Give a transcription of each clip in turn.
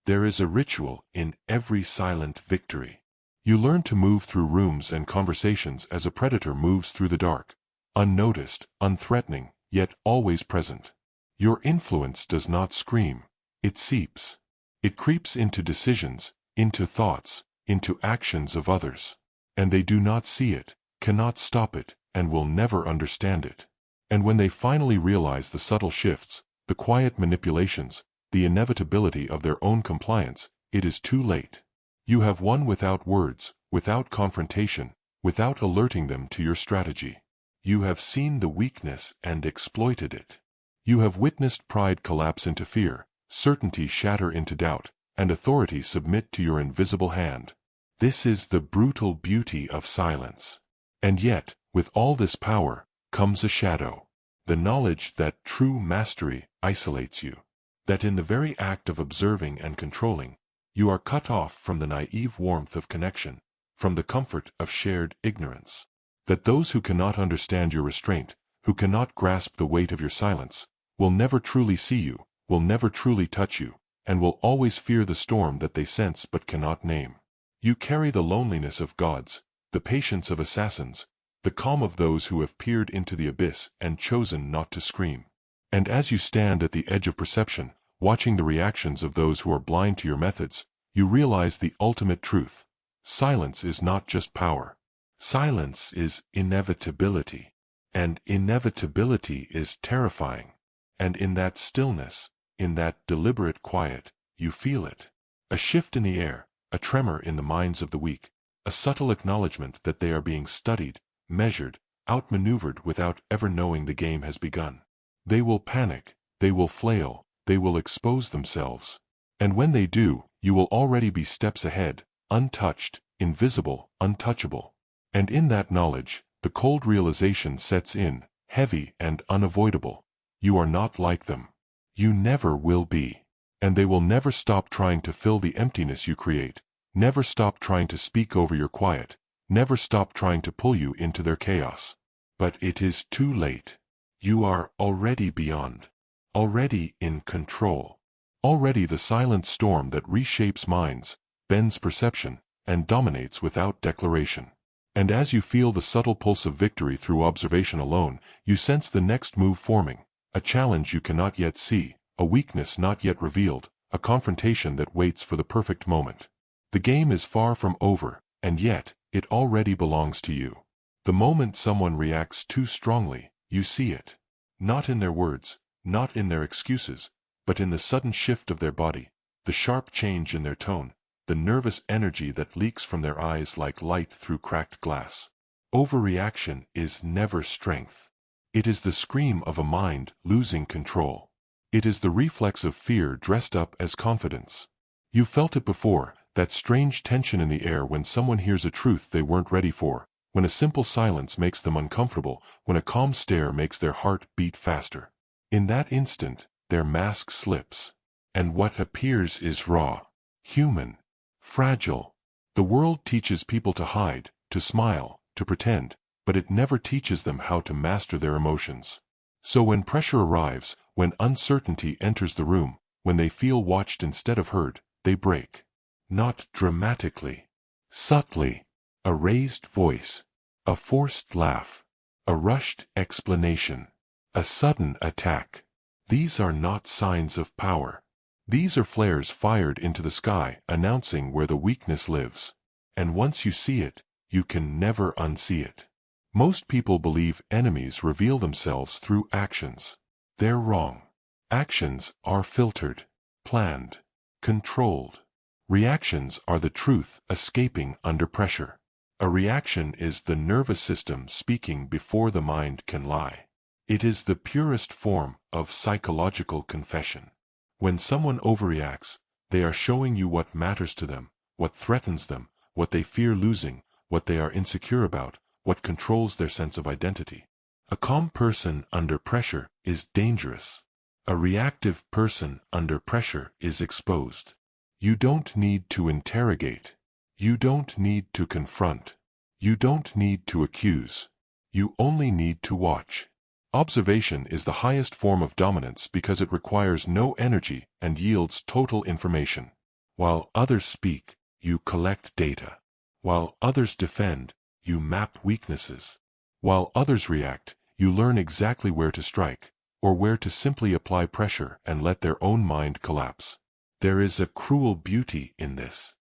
There is a ritual in every silent victory. You learn to move through rooms and conversations as a predator moves through the dark, unnoticed, unthreatening, yet always present. Your influence does not scream, it seeps. It creeps into decisions, into thoughts, into actions of others. And they do not see it, cannot stop it, and will never understand it. And when they finally realize the subtle shifts, the quiet manipulations, the inevitability of their own compliance, it is too late. You have won without words, without confrontation, without alerting them to your strategy. You have seen the weakness and exploited it. You have witnessed pride collapse into fear, certainty shatter into doubt, and authority submit to your invisible hand. This is the brutal beauty of silence. And yet, with all this power, comes a shadow. The knowledge that true mastery isolates you. That in the very act of observing and controlling, you are cut off from the naive warmth of connection, from the comfort of shared ignorance. That those who cannot understand your restraint, who cannot grasp the weight of your silence, will never truly see you, will never truly touch you, and will always fear the storm that they sense but cannot name. You carry the loneliness of gods, the patience of assassins, the calm of those who have peered into the abyss and chosen not to scream. And as you stand at the edge of perception, watching the reactions of those who are blind to your methods, you realize the ultimate truth. Silence is not just power. Silence is inevitability. And inevitability is terrifying. And in that stillness, in that deliberate quiet, you feel it. A shift in the air, a tremor in the minds of the weak, a subtle acknowledgement that they are being studied, measured, outmaneuvered without ever knowing the game has begun. They will panic, they will flail, they will expose themselves. And when they do, you will already be steps ahead, untouched, invisible, untouchable. And in that knowledge, the cold realization sets in, heavy and unavoidable. You are not like them. You never will be. And they will never stop trying to fill the emptiness you create, never stop trying to speak over your quiet, never stop trying to pull you into their chaos. But it is too late. You are already beyond. Already in control. Already the silent storm that reshapes minds, bends perception, and dominates without declaration. And as you feel the subtle pulse of victory through observation alone, you sense the next move forming, a challenge you cannot yet see, a weakness not yet revealed, a confrontation that waits for the perfect moment. The game is far from over, and yet, it already belongs to you. The moment someone reacts too strongly, you see it. Not in their words, not in their excuses, but in the sudden shift of their body, the sharp change in their tone, the nervous energy that leaks from their eyes like light through cracked glass. Overreaction is never strength. It is the scream of a mind losing control. It is the reflex of fear dressed up as confidence. You felt it before, that strange tension in the air when someone hears a truth they weren't ready for, when a simple silence makes them uncomfortable, when a calm stare makes their heart beat faster. In that instant, their mask slips. And what appears is raw, human, fragile. The world teaches people to hide, to smile, to pretend, but it never teaches them how to master their emotions. So when pressure arrives, when uncertainty enters the room, when they feel watched instead of heard, they break. Not dramatically. Subtly. A raised voice. A forced laugh. A rushed explanation. A sudden attack. These are not signs of power. These are flares fired into the sky, announcing where the weakness lives. And once you see it, you can never unsee it. Most people believe enemies reveal themselves through actions. They're wrong. Actions are filtered, planned, controlled. Reactions are the truth escaping under pressure. A reaction is the nervous system speaking before the mind can lie. It is the purest form of psychological confession. When someone overreacts, they are showing you what matters to them, what threatens them, what they fear losing, what they are insecure about, what controls their sense of identity. A calm person under pressure is dangerous. A reactive person under pressure is exposed. You don't need to interrogate. You don't need to confront. You don't need to accuse. You only need to watch. Observation is the highest form of dominance because it requires no energy and yields total information. While others speak, you collect data. While others defend, you map weaknesses. While others react, you learn exactly where to strike, or where to simply apply pressure and let their own mind collapse. There is a cruel beauty in this.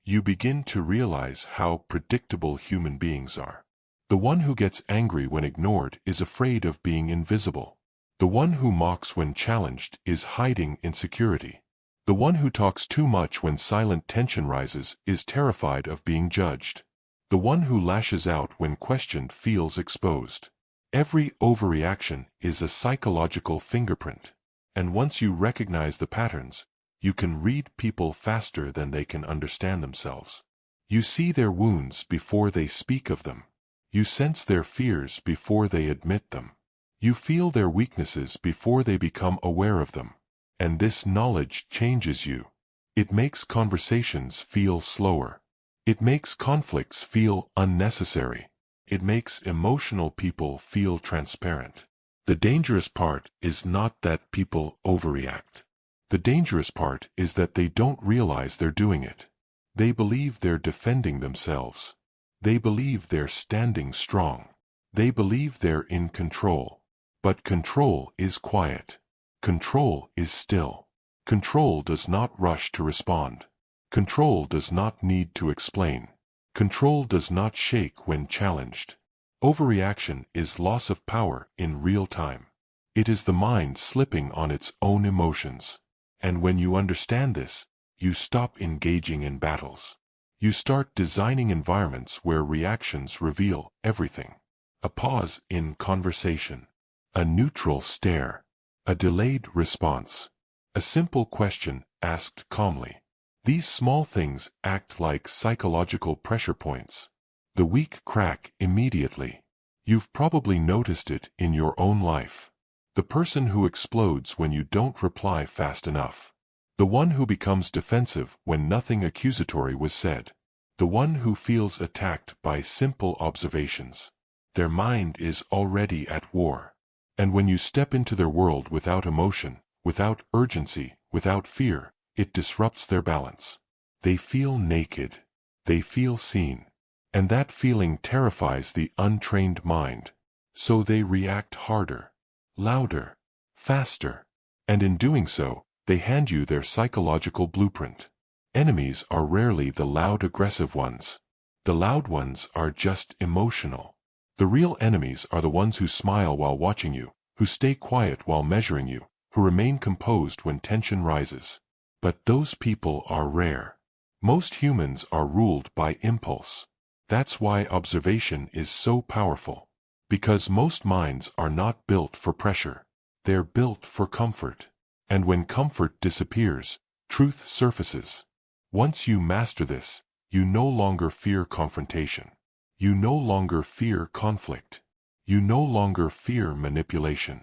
You begin to realize how predictable human beings are. The one who gets angry when ignored is afraid of being invisible. The one who mocks when challenged is hiding insecurity. The one who talks too much when silent tension rises is terrified of being judged. The one who lashes out when questioned feels exposed. Every overreaction is a psychological fingerprint. And once you recognize the patterns, you can read people faster than they can understand themselves. You see their wounds before they speak of them. You sense their fears before they admit them. You feel their weaknesses before they become aware of them. And this knowledge changes you. It makes conversations feel slower. It makes conflicts feel unnecessary. It makes emotional people feel transparent. The dangerous part is not that people overreact. The dangerous part is that they don't realize they're doing it. They believe they're defending themselves. They believe they're standing strong. They believe they're in control. But control is quiet. Control is still. Control does not rush to respond. Control does not need to explain. Control does not shake when challenged. Overreaction is loss of power in real time. It is the mind slipping on its own emotions. And when you understand this, you stop engaging in battles. You start designing environments where reactions reveal everything. A pause in conversation. A neutral stare. A delayed response. A simple question asked calmly. These small things act like psychological pressure points. The weak crack immediately. You've probably noticed it in your own life. The person who explodes when you don't reply fast enough. The one who becomes defensive when nothing accusatory was said. The one who feels attacked by simple observations. Their mind is already at war. And when you step into their world without emotion, without urgency, without fear, it disrupts their balance. They feel naked. They feel seen. And that feeling terrifies the untrained mind. So they react harder, louder, faster. And in doing so, they hand you their psychological blueprint. Enemies are rarely the loud aggressive ones. The loud ones are just emotional. The real enemies are the ones who smile while watching you, who stay quiet while measuring you, who remain composed when tension rises. But those people are rare. Most humans are ruled by impulse. That's why observation is so powerful. Because most minds are not built for pressure. They're built for comfort. And when comfort disappears, truth surfaces. Once you master this, you no longer fear confrontation. You no longer fear conflict. You no longer fear manipulation.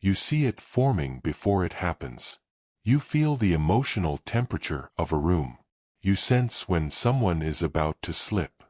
You see it forming before it happens. You feel the emotional temperature of a room. You sense when someone is about to slip.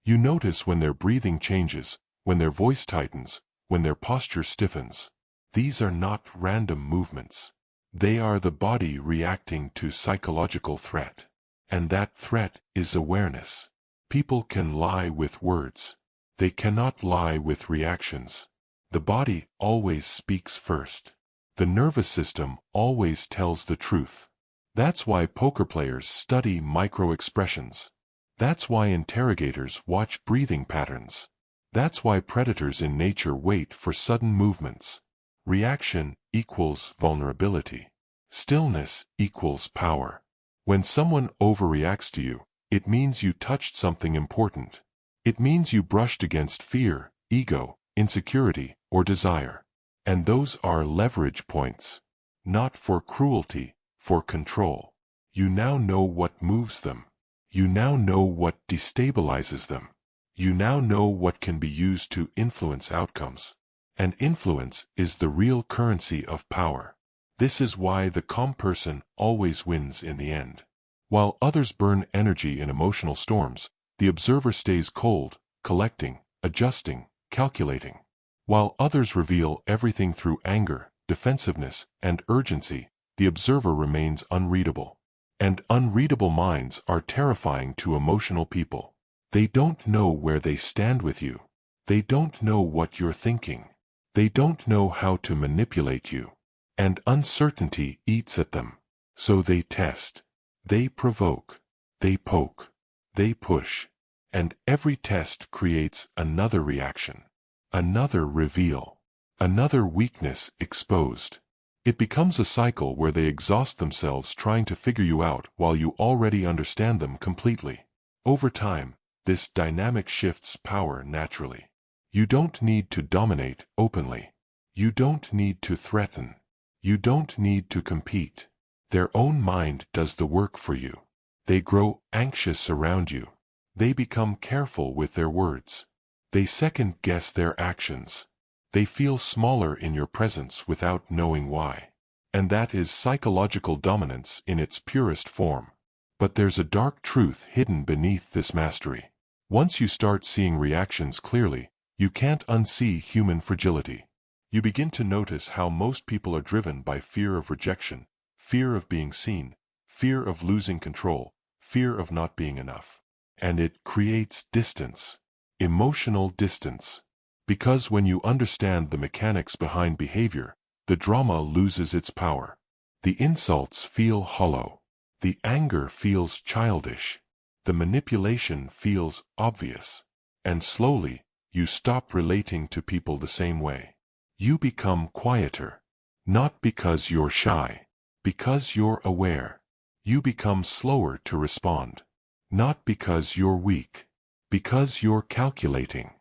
You notice when their breathing changes, when their voice tightens, when their posture stiffens. These are not random movements. They are the body reacting to psychological threat. And that threat is awareness. People can lie with words. They cannot lie with reactions. The body always speaks first. The nervous system always tells the truth. That's why poker players study micro-expressions. That's why interrogators watch breathing patterns. That's why predators in nature wait for sudden movements. Reaction equals vulnerability. Stillness equals power. When someone overreacts to you, it means you touched something important. It means you brushed against fear, ego, insecurity, or desire. And those are leverage points. Not for cruelty, for control. You now know what moves them. You now know what destabilizes them. You now know what can be used to influence outcomes. And influence is the real currency of power. This is why the calm person always wins in the end. While others burn energy in emotional storms, the observer stays cold, collecting, adjusting, calculating. While others reveal everything through anger, defensiveness, and urgency, the observer remains unreadable. And unreadable minds are terrifying to emotional people. They don't know where they stand with you. They don't know what you're thinking. They don't know how to manipulate you. And uncertainty eats at them. So they test. They provoke. They poke. They push. And every test creates another reaction. Another reveal. Another weakness exposed. It becomes a cycle where they exhaust themselves trying to figure you out while you already understand them completely. Over time, this dynamic shifts power naturally. You don't need to dominate openly. You don't need to threaten. You don't need to compete. Their own mind does the work for you. They grow anxious around you. They become careful with their words. They second-guess their actions. They feel smaller in your presence without knowing why. And that is psychological dominance in its purest form. But there's a dark truth hidden beneath this mastery. Once you start seeing reactions clearly, you can't unsee human fragility. You begin to notice how most people are driven by fear of rejection, fear of being seen, fear of losing control, fear of not being enough. And it creates distance. Emotional distance. Because when you understand the mechanics behind behavior, the drama loses its power. The insults feel hollow. The anger feels childish. The manipulation feels obvious. And slowly, you stop relating to people the same way. You become quieter. Not because you're shy. Because you're aware. You become slower to respond. Not because you're weak. Because you're calculating.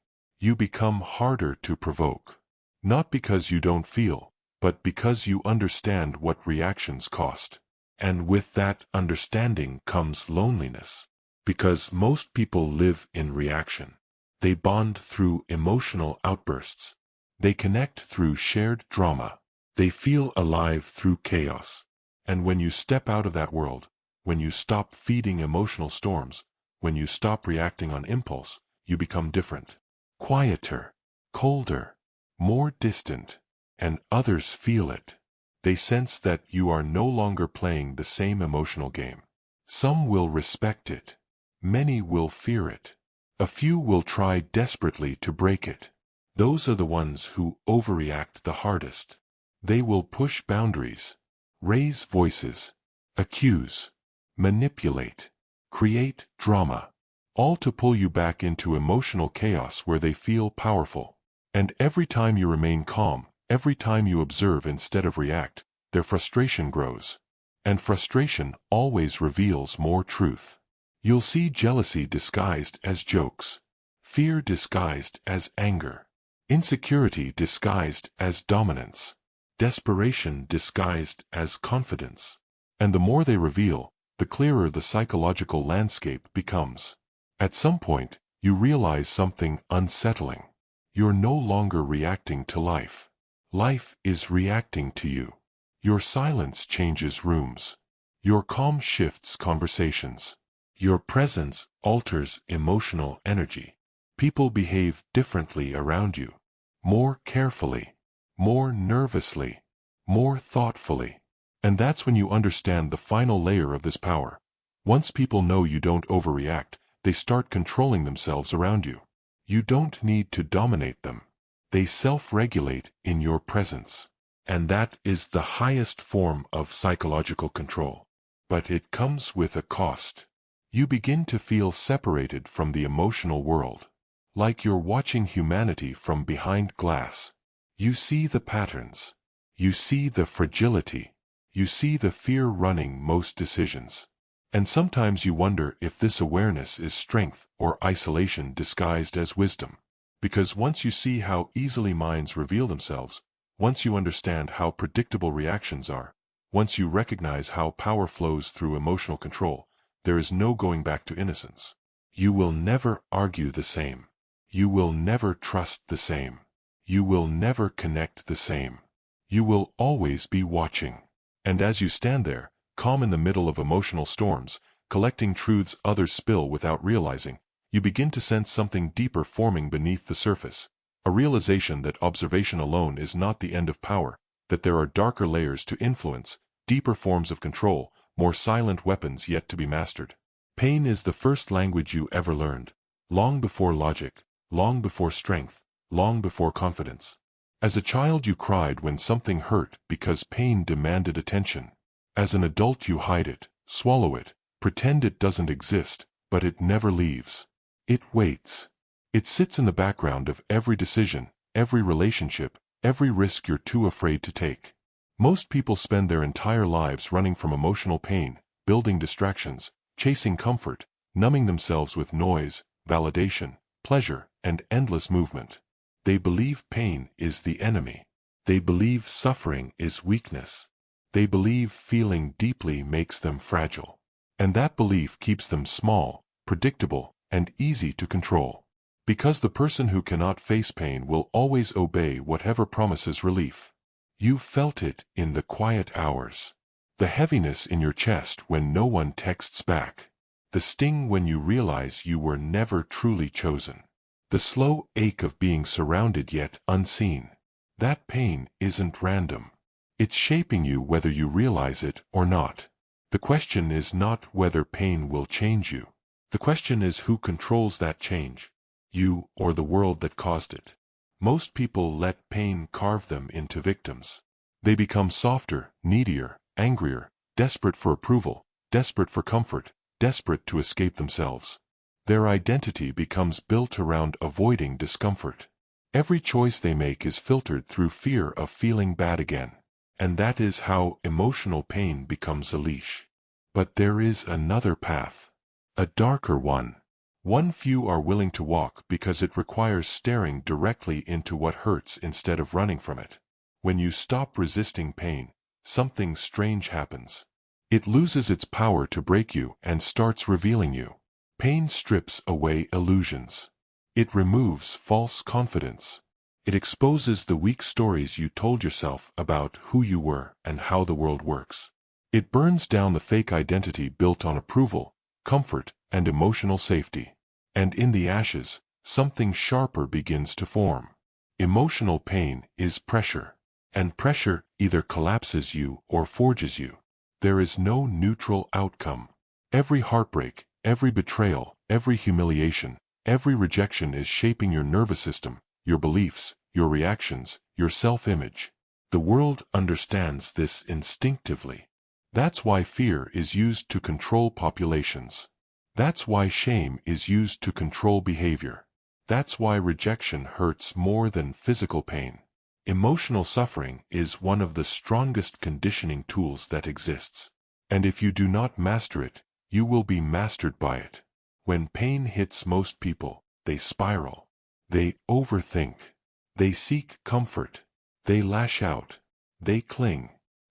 You become harder to provoke. Not because you don't feel, but because you understand what reactions cost. And with that understanding comes loneliness. Because most people live in reaction. They bond through emotional outbursts. They connect through shared drama. They feel alive through chaos. And when you step out of that world, when you stop feeding emotional storms, when you stop reacting on impulse, you become different. Quieter, colder, more distant, and others feel it. They sense that you are no longer playing the same emotional game. Some will respect it. Many will fear it. A few will try desperately to break it. Those are the ones who overreact the hardest. They will push boundaries, raise voices, accuse, manipulate, create drama. All to pull you back into emotional chaos where they feel powerful. And every time you remain calm, every time you observe instead of react, their frustration grows. And frustration always reveals more truth. You'll see jealousy disguised as jokes, fear disguised as anger, insecurity disguised as dominance, desperation disguised as confidence. And the more they reveal, the clearer the psychological landscape becomes. At some point, you realize something unsettling. You're no longer reacting to life. Life is reacting to you. Your silence changes rooms. Your calm shifts conversations. Your presence alters emotional energy. People behave differently around you. More carefully. More nervously. More thoughtfully. And that's when you understand the final layer of this power. Once people know you don't overreact, they start controlling themselves around you. You don't need to dominate them. They self-regulate in your presence. And that is the highest form of psychological control. But it comes with a cost. You begin to feel separated from the emotional world. Like you're watching humanity from behind glass. You see the patterns. You see the fragility. You see the fear running most decisions. And sometimes you wonder if this awareness is strength or isolation disguised as wisdom. Because once you see how easily minds reveal themselves, once you understand how predictable reactions are, once you recognize how power flows through emotional control, there is no going back to innocence. You will never argue the same. You will never trust the same. You will never connect the same. You will always be watching. And as you stand there, calm in the middle of emotional storms, collecting truths others spill without realizing, you begin to sense something deeper forming beneath the surface. A realization that observation alone is not the end of power, that there are darker layers to influence, deeper forms of control, more silent weapons yet to be mastered. Pain is the first language you ever learned, long before logic, long before strength, long before confidence. As a child you cried when something hurt because pain demanded attention. As an adult you hide it, swallow it, pretend it doesn't exist, but it never leaves. It waits. It sits in the background of every decision, every relationship, every risk you're too afraid to take. Most people spend their entire lives running from emotional pain, building distractions, chasing comfort, numbing themselves with noise, validation, pleasure, and endless movement. They believe pain is the enemy. They believe suffering is weakness. They believe feeling deeply makes them fragile. And that belief keeps them small, predictable, and easy to control. Because the person who cannot face pain will always obey whatever promises relief. You felt it in the quiet hours. The heaviness in your chest when no one texts back. The sting when you realize you were never truly chosen. The slow ache of being surrounded yet unseen. That pain isn't random. It's shaping you whether you realize it or not. The question is not whether pain will change you. The question is who controls that change. You or the world that caused it. Most people let pain carve them into victims. They become softer, needier, angrier, desperate for approval, desperate for comfort, desperate to escape themselves. Their identity becomes built around avoiding discomfort. Every choice they make is filtered through fear of feeling bad again. And that is how emotional pain becomes a leash. But there is another path. A darker one. One few are willing to walk because it requires staring directly into what hurts instead of running from it. When you stop resisting pain, something strange happens. It loses its power to break you and starts revealing you. Pain strips away illusions. It removes false confidence. It exposes the weak stories you told yourself about who you were and how the world works. It burns down the fake identity built on approval, comfort, and emotional safety. And in the ashes, something sharper begins to form. Emotional pain is pressure. And pressure either collapses you or forges you. There is no neutral outcome. Every heartbreak, every betrayal, every humiliation, every rejection is shaping your nervous system, your beliefs, your reactions, your self-image. The world understands this instinctively. That's why fear is used to control populations. That's why shame is used to control behavior. That's why rejection hurts more than physical pain. Emotional suffering is one of the strongest conditioning tools that exists. And if you do not master it, you will be mastered by it. When pain hits most people, they spiral. They overthink. They seek comfort. They lash out. They cling.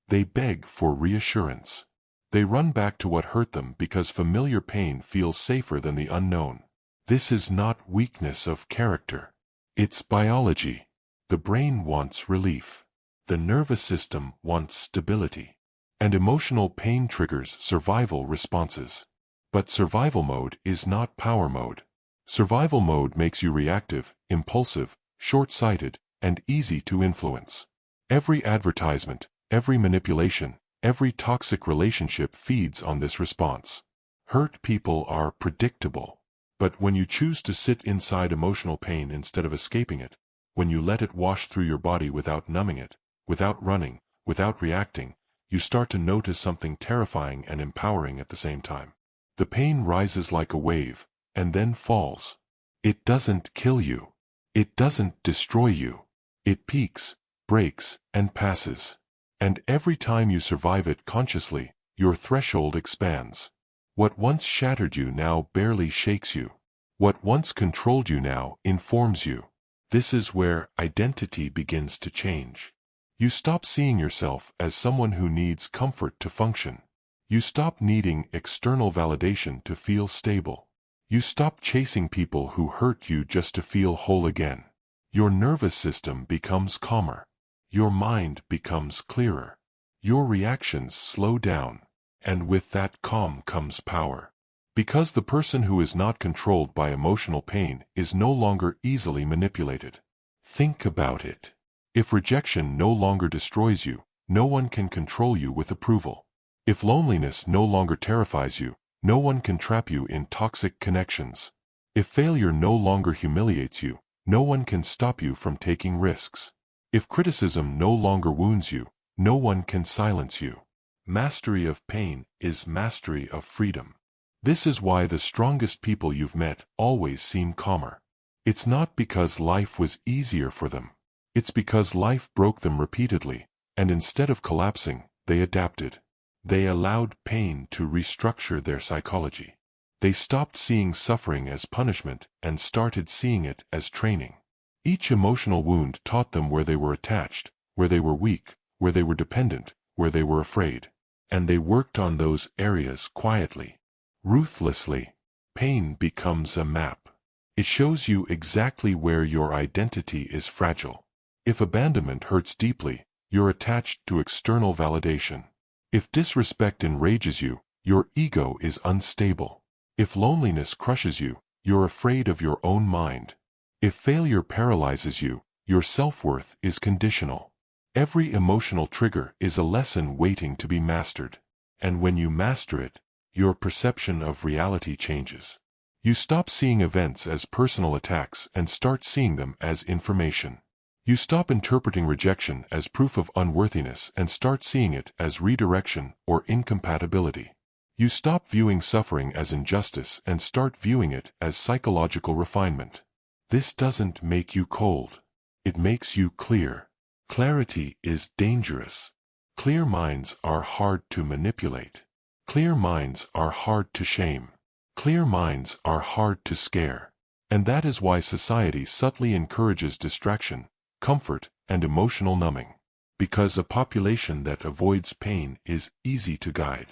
They beg for reassurance. They run back to what hurt them because familiar pain feels safer than the unknown. This is not weakness of character. It's biology. The brain wants relief. The nervous system wants stability. And emotional pain triggers survival responses. But survival mode is not power mode. Survival mode makes you reactive, impulsive, short-sighted, and easy to influence. Every advertisement, every manipulation, every toxic relationship feeds on this response. Hurt people are predictable. But when you choose to sit inside emotional pain instead of escaping it, when you let it wash through your body without numbing it, without running, without reacting, you start to notice something terrifying and empowering at the same time. The pain rises like a wave, and then falls. It doesn't kill you. It doesn't destroy you. It peaks, breaks, and passes. And every time you survive it consciously, your threshold expands. What once shattered you now barely shakes you. What once controlled you now informs you. This is where identity begins to change. You stop seeing yourself as someone who needs comfort to function. You stop needing external validation to feel stable. You stop chasing people who hurt you just to feel whole again. Your nervous system becomes calmer. Your mind becomes clearer. Your reactions slow down. And with that calm comes power. Because the person who is not controlled by emotional pain is no longer easily manipulated. Think about it. If rejection no longer destroys you, no one can control you with approval. If loneliness no longer terrifies you, no one can trap you in toxic connections. If failure no longer humiliates you, no one can stop you from taking risks. If criticism no longer wounds you, no one can silence you. Mastery of pain is mastery of freedom. This is why the strongest people you've met always seem calmer. It's not because life was easier for them. It's because life broke them repeatedly, and instead of collapsing, they adapted. They allowed pain to restructure their psychology. They stopped seeing suffering as punishment and started seeing it as training. Each emotional wound taught them where they were attached, where they were weak, where they were dependent, where they were afraid. And they worked on those areas quietly, ruthlessly. Pain becomes a map. It shows you exactly where your identity is fragile. If abandonment hurts deeply, you're attached to external validation. If disrespect enrages you, your ego is unstable. If loneliness crushes you, you're afraid of your own mind. If failure paralyzes you, your self-worth is conditional. Every emotional trigger is a lesson waiting to be mastered. And when you master it, your perception of reality changes. You stop seeing events as personal attacks and start seeing them as information. You stop interpreting rejection as proof of unworthiness and start seeing it as redirection or incompatibility. You stop viewing suffering as injustice and start viewing it as psychological refinement. This doesn't make you cold. It makes you clear. Clarity is dangerous. Clear minds are hard to manipulate. Clear minds are hard to shame. Clear minds are hard to scare. And that is why society subtly encourages distraction, comfort, and emotional numbing. Because a population that avoids pain is easy to guide.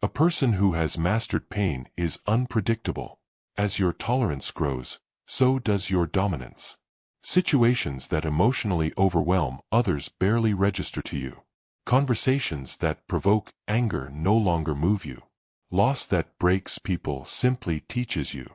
A person who has mastered pain is unpredictable. As your tolerance grows, so does your dominance. Situations that emotionally overwhelm others barely register to you. Conversations that provoke anger no longer move you. Loss that breaks people simply teaches you.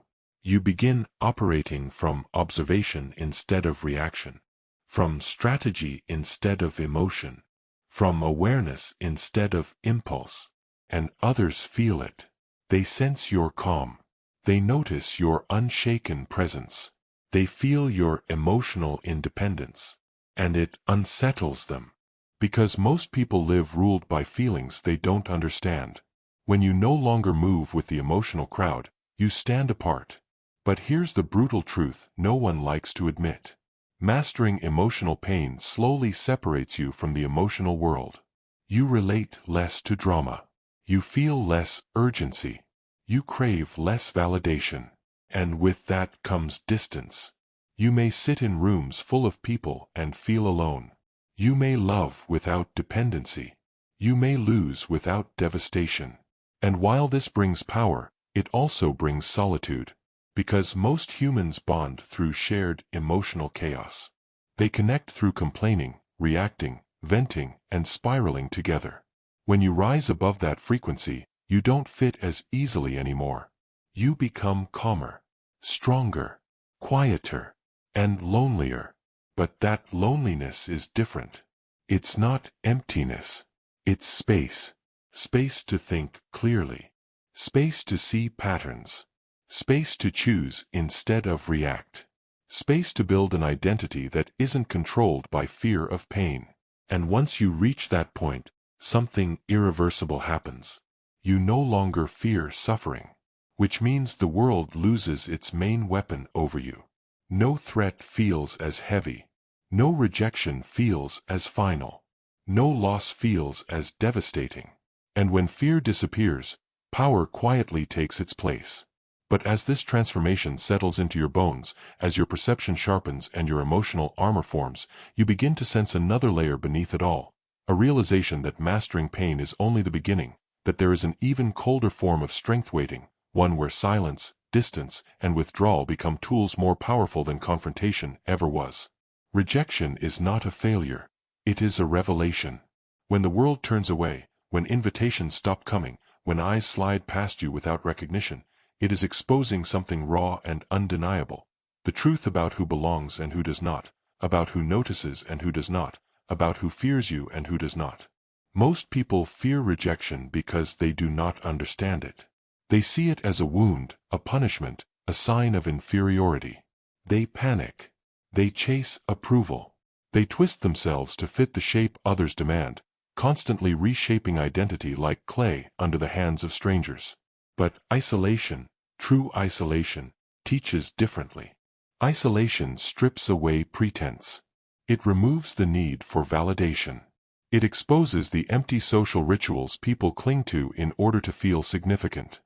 You begin operating from observation instead of reaction. From strategy instead of emotion. From awareness instead of impulse. And others feel it. They sense your calm. They notice your unshaken presence. They feel your emotional independence. And it unsettles them. Because most people live ruled by feelings they don't understand. When you no longer move with the emotional crowd, you stand apart. But here's the brutal truth no one likes to admit. Mastering emotional pain slowly separates you from the emotional world. You relate less to drama. You feel less urgency. You crave less validation. And with that comes distance. You may sit in rooms full of people and feel alone. You may love without dependency. You may lose without devastation. And while this brings power, it also brings solitude. Because most humans bond through shared emotional chaos. They connect through complaining, reacting, venting, and spiraling together. When you rise above that frequency, you don't fit as easily anymore. You become calmer, stronger, quieter, and lonelier. But that loneliness is different. It's not emptiness. It's space. Space to think clearly. Space to see patterns. Space to choose instead of react. Space to build an identity that isn't controlled by fear of pain. And once you reach that point, something irreversible happens. You no longer fear suffering. Which means the world loses its main weapon over you. No threat feels as heavy. No rejection feels as final. No loss feels as devastating. And when fear disappears, power quietly takes its place. But as this transformation settles into your bones, as your perception sharpens and your emotional armor forms, you begin to sense another layer beneath it all. A realization that mastering pain is only the beginning, that there is an even colder form of strength waiting, one where silence, distance, and withdrawal become tools more powerful than confrontation ever was. Rejection is not a failure. It is a revelation. When the world turns away, when invitations stop coming, when eyes slide past you without recognition, it is exposing something raw and undeniable. The truth about who belongs and who does not, about who notices and who does not, about who fears you and who does not. Most people fear rejection because they do not understand it. They see it as a wound, a punishment, a sign of inferiority. They panic. They chase approval. They twist themselves to fit the shape others demand, constantly reshaping identity like clay under the hands of strangers. But isolation, true isolation, teaches differently. Isolation strips away pretense. It removes the need for validation. It exposes the empty social rituals people cling to in order to feel significant.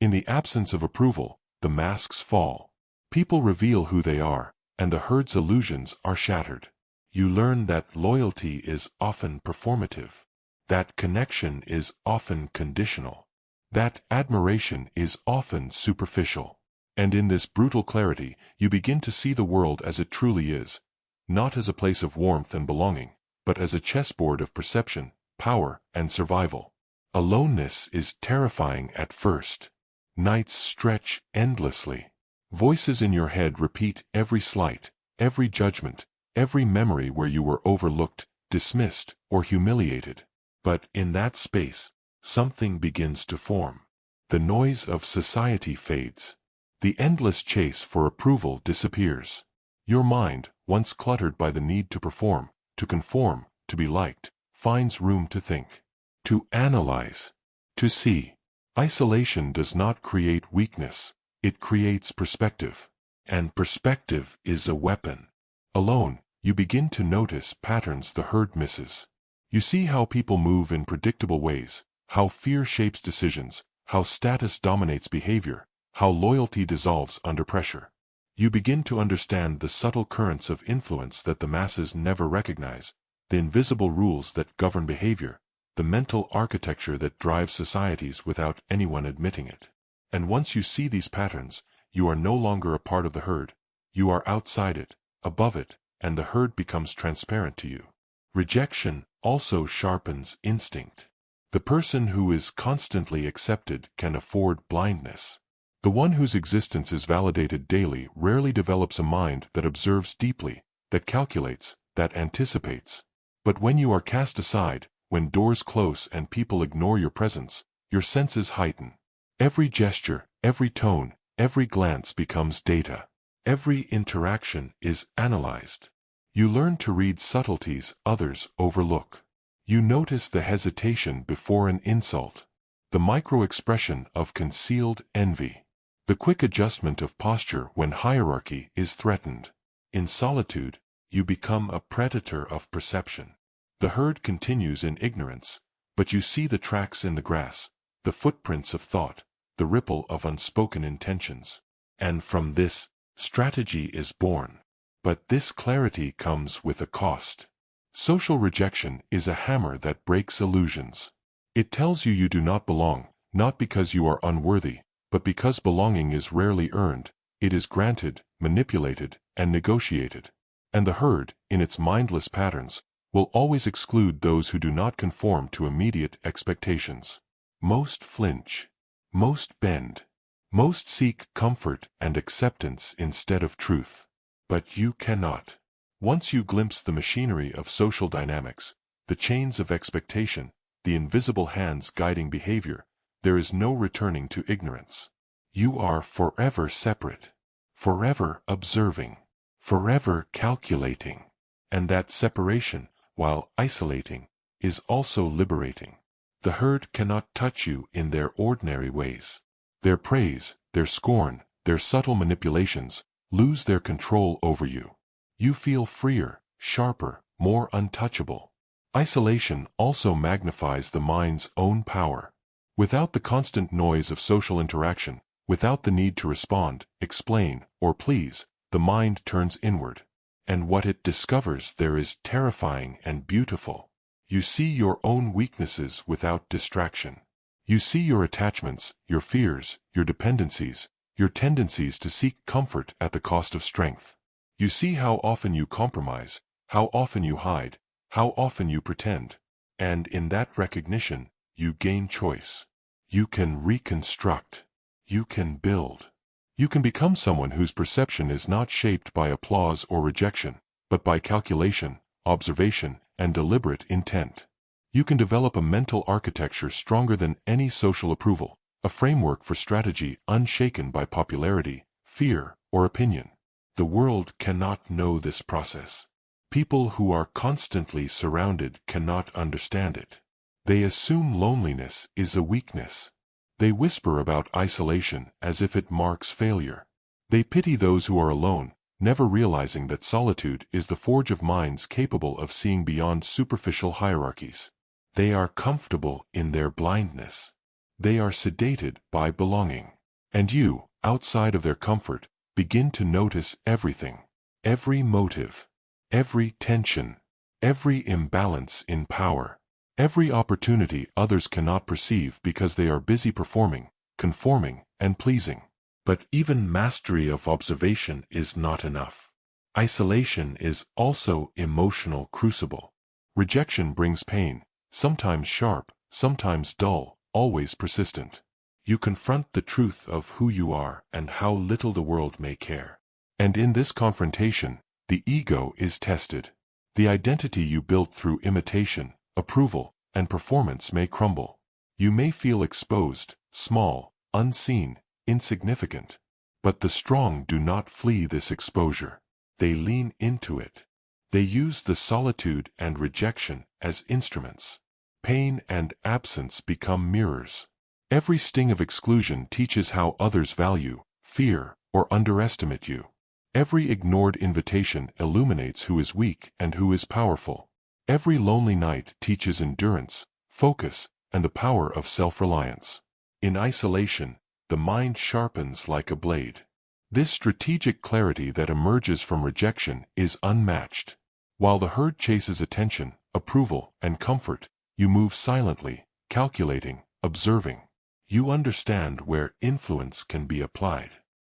In the absence of approval, the masks fall. People reveal who they are, and the herd's illusions are shattered. You learn that loyalty is often performative, that connection is often conditional, that admiration is often superficial. And in this brutal clarity, you begin to see the world as it truly is, not as a place of warmth and belonging, but as a chessboard of perception, power, and survival. Aloneness is terrifying at first. Nights stretch endlessly. Voices in your head repeat every slight, every judgment, every memory where you were overlooked, dismissed, or humiliated. But in that space, something begins to form. The noise of society fades. The endless chase for approval disappears. Your mind, once cluttered by the need to perform, to conform, to be liked, finds room to think, to analyze, to see. Isolation does not create weakness, it creates perspective. And perspective is a weapon. Alone, you begin to notice patterns the herd misses. You see how people move in predictable ways, how fear shapes decisions, how status dominates behavior, how loyalty dissolves under pressure. You begin to understand the subtle currents of influence that the masses never recognize, the invisible rules that govern behavior, the mental architecture that drives societies without anyone admitting it. And once you see these patterns, you are no longer a part of the herd. You are outside it, above it, and the herd becomes transparent to you. Rejection also sharpens instinct. The person who is constantly accepted can afford blindness. The one whose existence is validated daily rarely develops a mind that observes deeply, that calculates, that anticipates. But when you are cast aside, when doors close and people ignore your presence, your senses heighten. Every gesture, every tone, every glance becomes data. Every interaction is analyzed. You learn to read subtleties others overlook. You notice the hesitation before an insult, the micro-expression of concealed envy, the quick adjustment of posture when hierarchy is threatened. In solitude, you become a predator of perception. The herd continues in ignorance, but you see the tracks in the grass, the footprints of thought, the ripple of unspoken intentions. And from this, strategy is born. But this clarity comes with a cost. Social rejection is a hammer that breaks illusions. It tells you you do not belong, not because you are unworthy, but because belonging is rarely earned, it is granted, manipulated, and negotiated. And the herd, in its mindless patterns, will always exclude those who do not conform to immediate expectations. Most flinch. Most bend. Most seek comfort and acceptance instead of truth. But you cannot. Once you glimpse the machinery of social dynamics, the chains of expectation, the invisible hands guiding behavior, there is no returning to ignorance. You are forever separate, forever observing, forever calculating. And that separation, while isolating, is also liberating. The herd cannot touch you in their ordinary ways. Their praise, their scorn, their subtle manipulations lose their control over you. You feel freer, sharper, more untouchable. Isolation also magnifies the mind's own power. Without the constant noise of social interaction, without the need to respond, explain, or please, the mind turns inward. And what it discovers there is terrifying and beautiful. You see your own weaknesses without distraction. You see your attachments, your fears, your dependencies, your tendencies to seek comfort at the cost of strength. You see how often you compromise, how often you hide, how often you pretend. And in that recognition, you gain choice. You can reconstruct. You can build. You can become someone whose perception is not shaped by applause or rejection, but by calculation, observation, and deliberate intent. You can develop a mental architecture stronger than any social approval, a framework for strategy unshaken by popularity, fear, or opinion. The world cannot know this process. People who are constantly surrounded cannot understand it. They assume loneliness is a weakness. They whisper about isolation as if it marks failure. They pity those who are alone, never realizing that solitude is the forge of minds capable of seeing beyond superficial hierarchies. They are comfortable in their blindness. They are sedated by belonging. And you, outside of their comfort, begin to notice everything. Every motive, every tension, every imbalance in power, every opportunity others cannot perceive because they are busy performing, conforming, and pleasing. But even mastery of observation is not enough. Isolation is also emotional crucible. Rejection brings pain, sometimes sharp, sometimes dull, always persistent. You confront the truth of who you are and how little the world may care. And in this confrontation, the ego is tested. The identity you built through imitation, approval, and performance may crumble. You may feel exposed, small, unseen, insignificant. But the strong do not flee this exposure. They lean into it. They use the solitude and rejection as instruments. Pain and absence become mirrors. Every sting of exclusion teaches how others value, fear, or underestimate you. Every ignored invitation illuminates who is weak and who is powerful. Every lonely night teaches endurance, focus, and the power of self-reliance. In isolation, the mind sharpens like a blade. This strategic clarity that emerges from rejection is unmatched. While the herd chases attention, approval, and comfort, you move silently, calculating, observing. You understand where influence can be applied.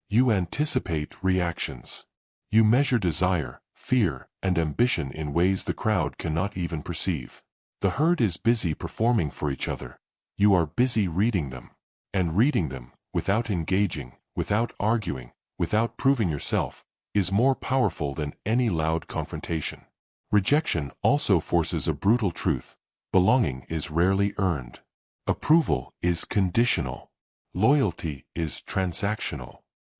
You anticipate reactions. You measure desire, fear, and ambition in ways the crowd cannot even perceive. The herd is busy performing for each other. You are busy reading them. And reading them, without engaging, without arguing, without proving yourself, is more powerful than any loud confrontation. Rejection also forces a brutal truth. Belonging is rarely earned. Approval is conditional. Loyalty is transactional.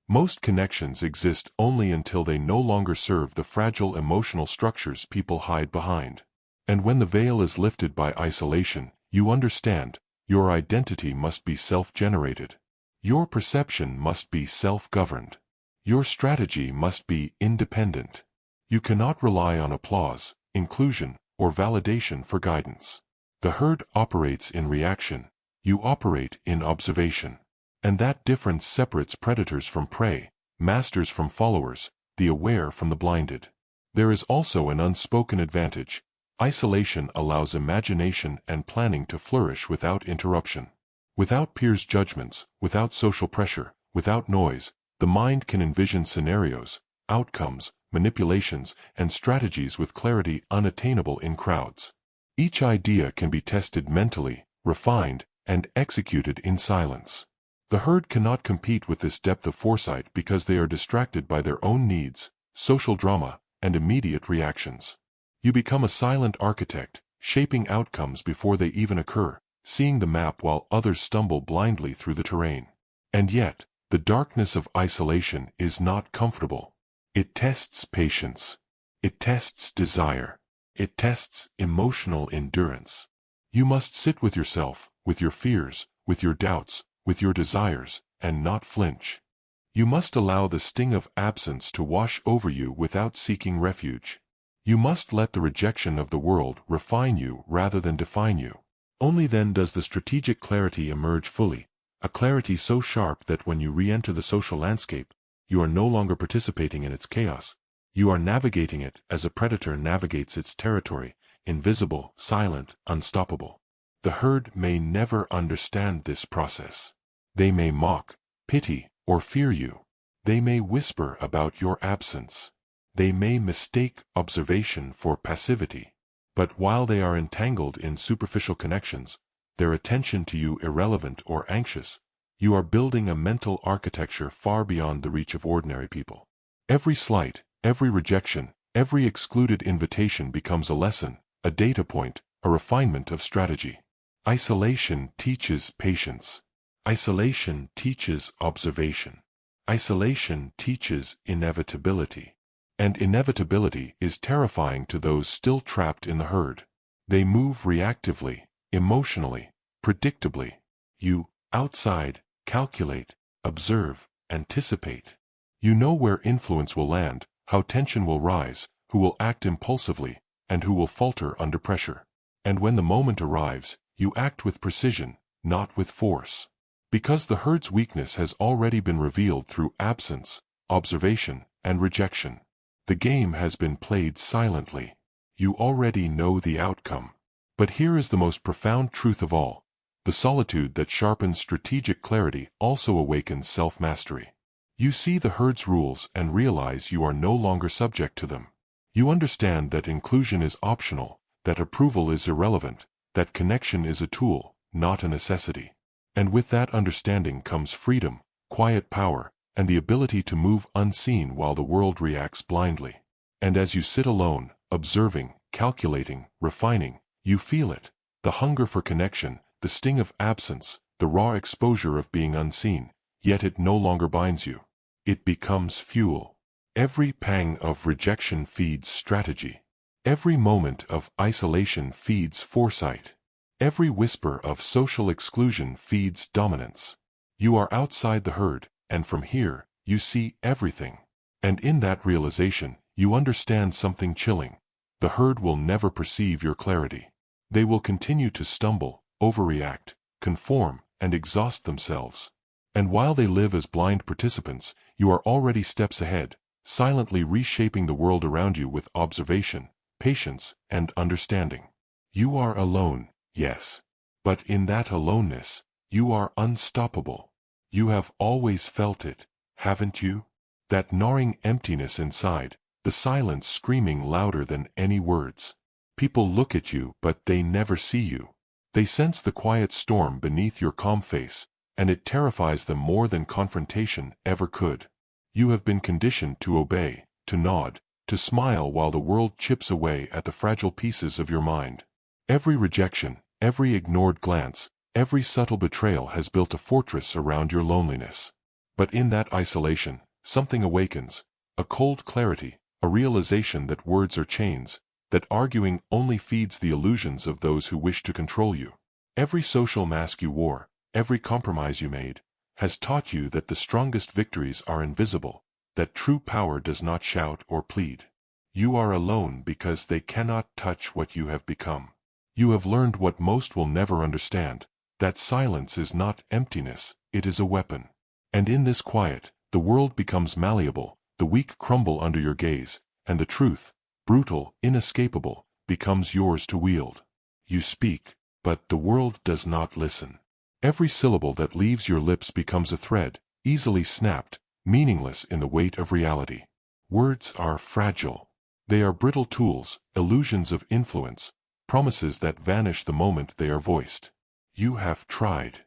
Most connections exist only until they no longer serve the fragile emotional structures people hide behind. And when the veil is lifted by isolation, you understand, your identity must be self-generated. Your perception must be self-governed. Your strategy must be independent. You cannot rely on applause, inclusion, or validation for guidance. The herd operates in reaction. You operate in observation. And that difference separates predators from prey, masters from followers, the aware from the blinded. There is also an unspoken advantage. Isolation allows imagination and planning to flourish without interruption. Without peers' judgments, without social pressure, without noise, the mind can envision scenarios, outcomes, manipulations, and strategies with clarity unattainable in crowds. Each idea can be tested mentally, refined, and executed in silence. The herd cannot compete with this depth of foresight because they are distracted by their own needs, social drama, and immediate reactions. You become a silent architect, shaping outcomes before they even occur, seeing the map while others stumble blindly through the terrain. And yet, the darkness of isolation is not comfortable. It tests patience. It tests desire. It tests emotional endurance. You must sit with yourself, with your fears, with your doubts, with your desires, and not flinch. You must allow the sting of absence to wash over you without seeking refuge. You must let the rejection of the world refine you rather than define you. Only then does the strategic clarity emerge fully, a clarity so sharp that when you re-enter the social landscape, you are no longer participating in its chaos. You are navigating it as a predator navigates its territory, invisible, silent, unstoppable. The herd may never understand this process. They may mock, pity, or fear you. They may whisper about your absence. They may mistake observation for passivity. But while they are entangled in superficial connections, their attention to you irrelevant or anxious, you are building a mental architecture far beyond the reach of ordinary people. Every slight, every rejection, every excluded invitation becomes a lesson, a data point, a refinement of strategy. Isolation teaches patience. Isolation teaches observation. Isolation teaches inevitability. And inevitability is terrifying to those still trapped in the herd. They move reactively, emotionally, predictably. You, outside, calculate, observe, anticipate. You know where influence will land, how tension will rise, who will act impulsively, and who will falter under pressure. And when the moment arrives, you act with precision, not with force. Because the herd's weakness has already been revealed through absence, observation, and rejection. The game has been played silently. You already know the outcome. But here is the most profound truth of all. The solitude that sharpens strategic clarity also awakens self-mastery. You see the herd's rules and realize you are no longer subject to them. You understand that inclusion is optional, that approval is irrelevant, that connection is a tool, not a necessity. And with that understanding comes freedom, quiet power, and the ability to move unseen while the world reacts blindly. And as you sit alone, observing, calculating, refining, you feel it, the hunger for connection, the sting of absence, the raw exposure of being unseen, yet it no longer binds you. It becomes fuel. Every pang of rejection feeds strategy. Every moment of isolation feeds foresight. Every whisper of social exclusion feeds dominance. You are outside the herd, and from here, you see everything. And in that realization, you understand something chilling. The herd will never perceive your clarity. They will continue to stumble, overreact, conform, and exhaust themselves. And while they live as blind participants, you are already steps ahead, silently reshaping the world around you with observation, patience, and understanding. You are alone, yes. But in that aloneness, you are unstoppable. You have always felt it, haven't you? That gnawing emptiness inside, the silence screaming louder than any words. People look at you, but they never see you. They sense the quiet storm beneath your calm face, and it terrifies them more than confrontation ever could. You have been conditioned to obey, to nod, to smile while the world chips away at the fragile pieces of your mind. Every rejection, every ignored glance, every subtle betrayal has built a fortress around your loneliness. But in that isolation, something awakens, a cold clarity, a realization that words are chains, that arguing only feeds the illusions of those who wish to control you. Every social mask you wore, every compromise you made, has taught you that the strongest victories are invisible, that true power does not shout or plead. You are alone because they cannot touch what you have become. You have learned what most will never understand, that silence is not emptiness, it is a weapon. And in this quiet, the world becomes malleable, the weak crumble under your gaze, and the truth, brutal, inescapable, becomes yours to wield. You speak, but the world does not listen. Every syllable that leaves your lips becomes a thread, easily snapped, meaningless in the weight of reality. Words are fragile. They are brittle tools, illusions of influence, promises that vanish the moment they are voiced. You have tried.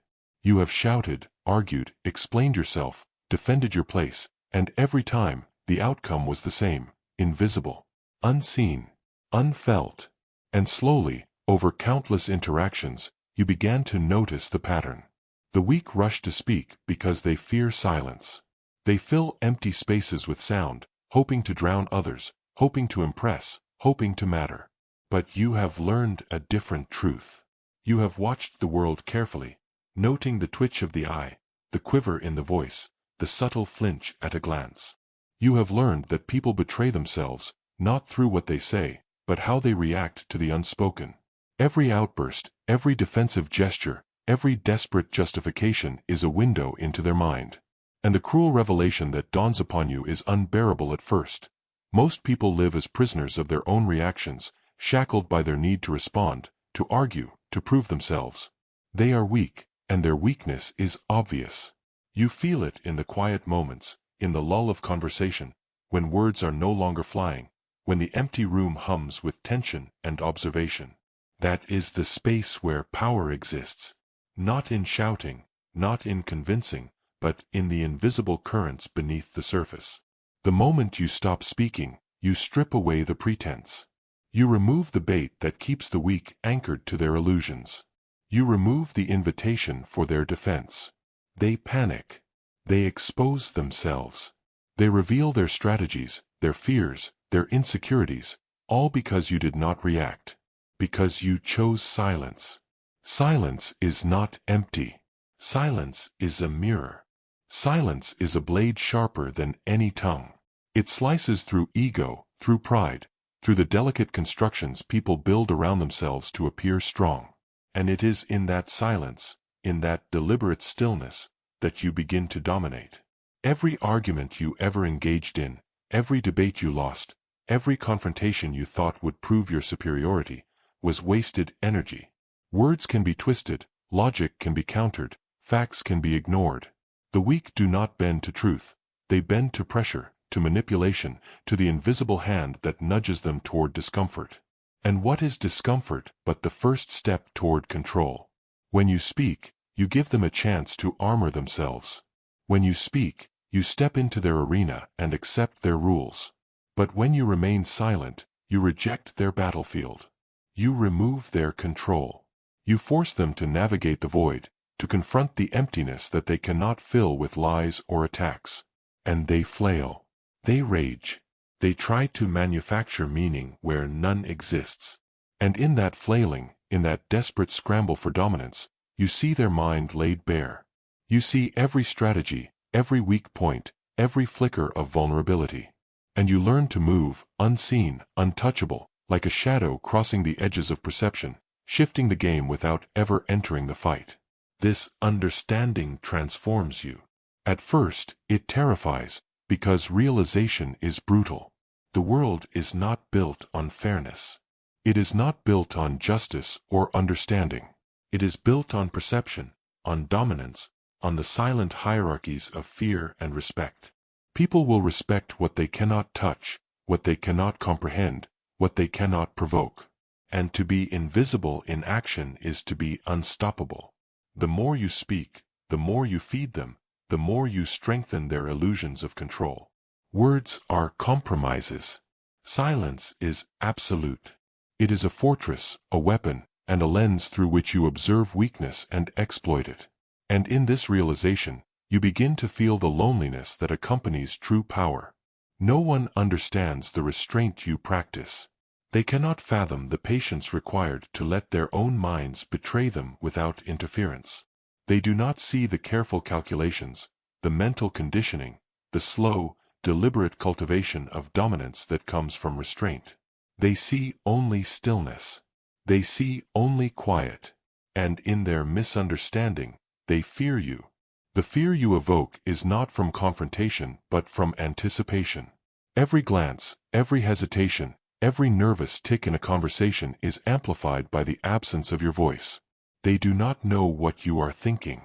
You have shouted, argued, explained yourself, defended your place, and every time, the outcome was the same, invisible, unseen, unfelt. And slowly, over countless interactions, you began to notice the pattern. The weak rush to speak because they fear silence. They fill empty spaces with sound, hoping to drown others, hoping to impress, hoping to matter. But you have learned a different truth. You have watched the world carefully, noting the twitch of the eye, the quiver in the voice, the subtle flinch at a glance. You have learned that people betray themselves, not through what they say, but how they react to the unspoken. Every outburst, every defensive gesture, every desperate justification is a window into their mind. And the cruel revelation that dawns upon you is unbearable at first. Most people live as prisoners of their own reactions, shackled by their need to respond, to argue, to prove themselves. They are weak, and their weakness is obvious. You feel it in the quiet moments, in the lull of conversation, when words are no longer flying, when the empty room hums with tension and observation. That is the space where power exists. Not in shouting, not in convincing, but in the invisible currents beneath the surface. The moment you stop speaking, you strip away the pretense. You remove the bait that keeps the weak anchored to their illusions. You remove the invitation for their defense. They panic. They expose themselves. They reveal their strategies, their fears, their insecurities, all because you did not react. Because you chose silence. Silence is not empty. Silence is a mirror. Silence is a blade sharper than any tongue. It slices through ego, through pride, through the delicate constructions people build around themselves to appear strong. And it is in that silence, in that deliberate stillness, that you begin to dominate. Every argument you ever engaged in, every debate you lost, every confrontation you thought would prove your superiority, was wasted energy. Words can be twisted, logic can be countered, facts can be ignored. The weak do not bend to truth. They bend to pressure, to manipulation, to the invisible hand that nudges them toward discomfort. And what is discomfort but the first step toward control? When you speak, you give them a chance to armor themselves. When you speak, you step into their arena and accept their rules. But when you remain silent, you reject their battlefield. You remove their control. You force them to navigate the void, to confront the emptiness that they cannot fill with lies or attacks. And they flail. They rage. They try to manufacture meaning where none exists. And in that flailing, in that desperate scramble for dominance, you see their mind laid bare. You see every strategy, every weak point, every flicker of vulnerability. And you learn to move, unseen, untouchable, like a shadow crossing the edges of perception, shifting the game without ever entering the fight. This understanding transforms you. At first, it terrifies, because realization is brutal. The world is not built on fairness. It is not built on justice or understanding. It is built on perception, on dominance, on the silent hierarchies of fear and respect. People will respect what they cannot touch, what they cannot comprehend, what they cannot provoke. And to be invisible in action is to be unstoppable. The more you speak, the more you feed them, the more you strengthen their illusions of control. Words are compromises. Silence is absolute. It is a fortress, a weapon, and a lens through which you observe weakness and exploit it. And in this realization, you begin to feel the loneliness that accompanies true power. No one understands the restraint you practice. They cannot fathom the patience required to let their own minds betray them without interference. They do not see the careful calculations, the mental conditioning, the slow, deliberate cultivation of dominance that comes from restraint. They see only stillness. They see only quiet. And in their misunderstanding, they fear you. The fear you evoke is not from confrontation but from anticipation. Every glance, every hesitation, every nervous tick in a conversation is amplified by the absence of your voice. They do not know what you are thinking.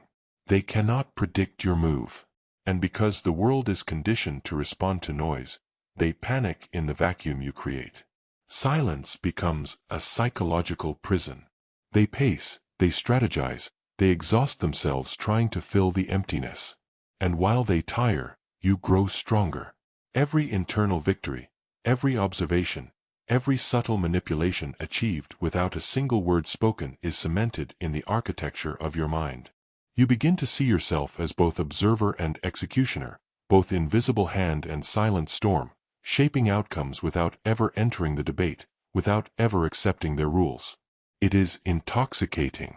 They cannot predict your move. And because the world is conditioned to respond to noise, they panic in the vacuum you create. Silence becomes a psychological prison. They pace, they strategize, they exhaust themselves trying to fill the emptiness. And while they tire, you grow stronger. Every internal victory, every observation, every subtle manipulation achieved without a single word spoken is cemented in the architecture of your mind. You begin to see yourself as both observer and executioner, both invisible hand and silent storm, shaping outcomes without ever entering the debate, without ever accepting their rules. It is intoxicating.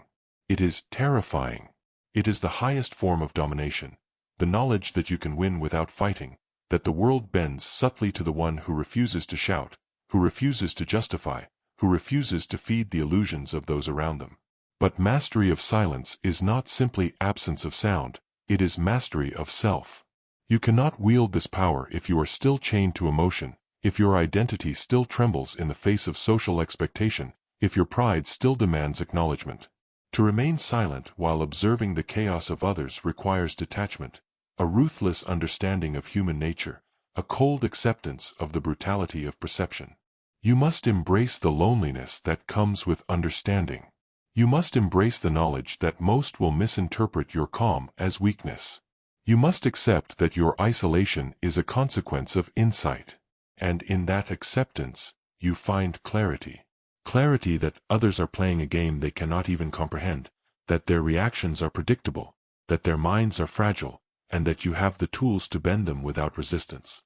It is terrifying. It is the highest form of domination, the knowledge that you can win without fighting, that the world bends subtly to the one who refuses to shout, who refuses to justify, who refuses to feed the illusions of those around them. But mastery of silence is not simply absence of sound, it is mastery of self. You cannot wield this power if you are still chained to emotion, if your identity still trembles in the face of social expectation, if your pride still demands acknowledgement. To remain silent while observing the chaos of others requires detachment, a ruthless understanding of human nature, a cold acceptance of the brutality of perception. You must embrace the loneliness that comes with understanding. You must embrace the knowledge that most will misinterpret your calm as weakness. You must accept that your isolation is a consequence of insight. And in that acceptance, you find clarity. Clarity that others are playing a game they cannot even comprehend, that their reactions are predictable, that their minds are fragile, and that you have the tools to bend them without resistance.